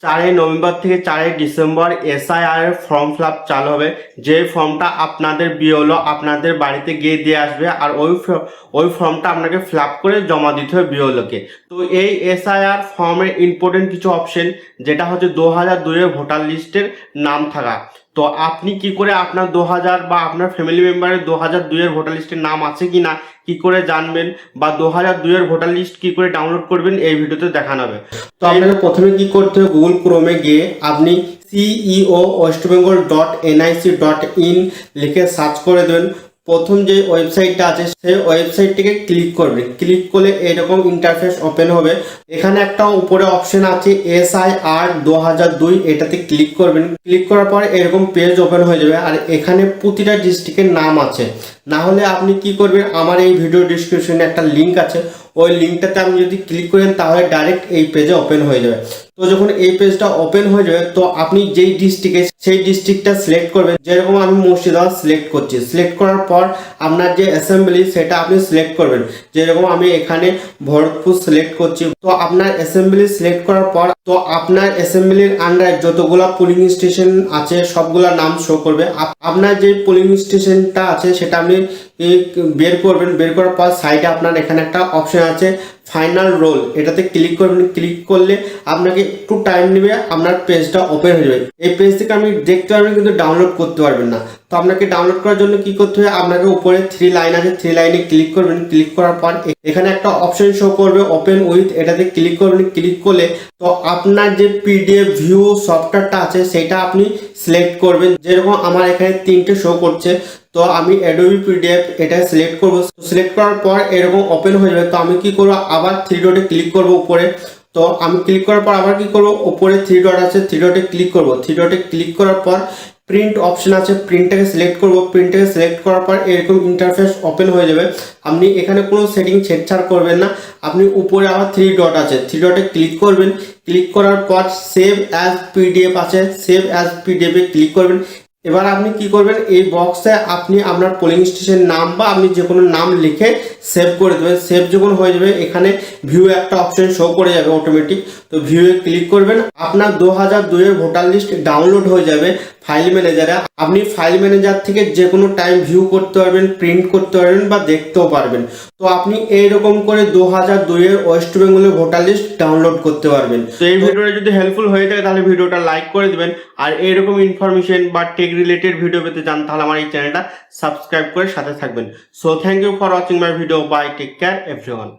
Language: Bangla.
4 নভেম্বর থেকে 4 ডিসেম্বর এসআইআর এর ফর্ম ফিল আপ চালু হবে। যে ফর্মটা আপনাদের বিএলও আপনাদের বাড়িতে গিয়ে দিয়ে আসবে, আর ওই ফর্মটা আপনাকে ফিল আপ করে জমা দিতে হবে বিএলওকে। তো এই এসআইআর ফর্মের ইম্পর্টেন্ট কিছু অপশন, যেটা হচ্ছে 2002 এর ভোটার লিস্টের নাম থাকা। তো আপনি কি করে আপনার 2000 বা আপনার ফ্যামিলি মেম্বারের 2002 এর ভোটার লিস্টের নাম আছে কিনা কি করে জানবেন, বা 2002 এর ভোটার লিস্ট কি করে ডাউনলোড করবেন, এই ভিডিওতে দেখানো হবে। তো আপনাকে প্রথমে কি করতে হবে, গুগল ক্রোমে গিয়ে আপনি ceo.westbengal.nic.in লিখে সার্চ করে দেবেন। প্রথম যে ওয়েবসাইটটা আছে সেই ওয়েবসাইটটিকে ক্লিক করবেন। ক্লিক করলে এরকম ইন্টারফেস ওপেন হবে। এখানে একটা উপরে অপশন আছে এসআইআর 2002, এটাতে ক্লিক করবেন। ক্লিক করার পর এরকম পেজ ওপেন হয়ে যাবে, আর এখানে প্রতিটা ডিস্ট্রিক্টের নাম আছে। না হলে আপনি কি করবেন, আমার এই ভিডিও ডিসক্রিপশনে একটা লিঙ্ক আছে, ওই লিঙ্কটাতে আপনি যদি ক্লিক করেন তাহলে ডাইরেক্ট এই পেজে ওপেন হয়ে যাবে। তো যখন এই পেজটা ওপেন হয়ে যাবে, তো আপনি যেই ডিস্ট্রিক্টে সেই ডিস্ট্রিক্টটা সিলেক্ট করবেন। যেরকম আমি মুর্শিদাবাদ সিলেক্ট করছি, সিলেক্ট করার পর আপনার যে অ্যাসেম্বলি সেটা আপনি সিলেক্ট করবেন। যেরকম আমি এখানে ভরতপুর সিলেক্ট করছি। তো আপনার অ্যাসেম্বলি সিলেক্ট করার পর তো আপনার অ্যাসেম্বলির আন্ডারে যতগুলা পোলিং স্টেশন আছে সবগুলা নাম শো করবে। আপনার যে পোলিং স্টেশনটা আছে সেটা আপনি বের করবেন। বের করার পর সাইডে আপনার এখানে একটা অপশন আছে ফাইনাল রোল, এটাতে ক্লিক করবেন। ক্লিক করলে আপনাকে একটু টাইম নেবে, আপনার পেজটা ওপেন হয়ে যাবে। এই পেজ থেকে আপনি দেখতে পারবেন কিন্তু ডাউনলোড করতে পারবেন না। তো আপনাকে ডাউনলোড করার জন্য কি করতে হবে, আপনাকে উপরে 3 লাইন আছে, 3 লাইনে ক্লিক করবেন। ক্লিক করার পর এখানে একটা অপশন শো করবে ওপেন উইথ, এটাতে ক্লিক করবেন। ক্লিক করলে তো আপনার যে পিডিএফ ভিউ সফটওয়্যারটা আছে সেটা আপনি সিলেক্ট করবেন। যেরকম আমার এখানে 3টে শো করছে, তো আমি অ্যাডোবি পিডিএফ এটা সিলেক্ট করব। সিলেক্ট করার পর এরকম ওপেন হয়ে যাবে। তো আমি কি করব, আবার 3 ডটে ক্লিক করব উপরে। তো আমি ক্লিক করার পর আবার কি করব, উপরে 3 ডট আছে, 3 ডটে ক্লিক করব। 3 ডটে ক্লিক করার পর প্রিন্ট অপশন আছে, প্রিন্টটাকে সিলেক্ট করব। প্রিন্টটাকে সিলেক্ট করার পর এরকম ইন্টারফেস ওপেন হয়ে যাবে। আপনি এখানে কোনো সেটিং ছেড়ছাড় করবেন না। আপনি উপরে আবার 3 ডট আছে, 3 ডটে ক্লিক করবেন। ক্লিক করার পর সেভ অ্যাজ পিডিএফ আছে, সেভ অ্যাজ পিডিএফে ক্লিক করবেন। এবার আপনি কি করবেন, এই বক্সে আপনি আপনার পোলিং স্টেশন নাম বা আপনি যে কোনো নাম লিখে সেভ করে দেবেন। সেভ যখন হয়ে যাবে এখানে ভিউ একটা অপশন শো করে যাবে অটোমেটিক। তো ভিউয়ে ক্লিক করবেন, আপনার 2002 এর ভোটার লিস্ট ডাউনলোড হয়ে যাবে ফাইল ম্যানেজারে। আপনি ফাইল ম্যানেজার থেকে যে কোনো টাইম ভিউ করতে পারবেন, প্রিন্ট করতে পারবেন বা দেখতেও পারবেন। তো আপনি এইরকম করে 2002 এর ওয়েস্ট বেঙ্গলের ভোটার লিস্ট ডাউনলোড করতে পারবেন। তো এই ভিডিওটা যদি হেল্পফুল হয়ে থাকে তাহলে ভিডিওটা লাইক করে দিবেন। আর এইরকম ইনফরমেশন বা টেক রিলেটেড ভিডিও পেতে চান তাহলে আমার এই চ্যানেলটা সাবস্ক্রাইব করে সাথে থাকবেন। So thank you for watching my video. Bye, take care everyone.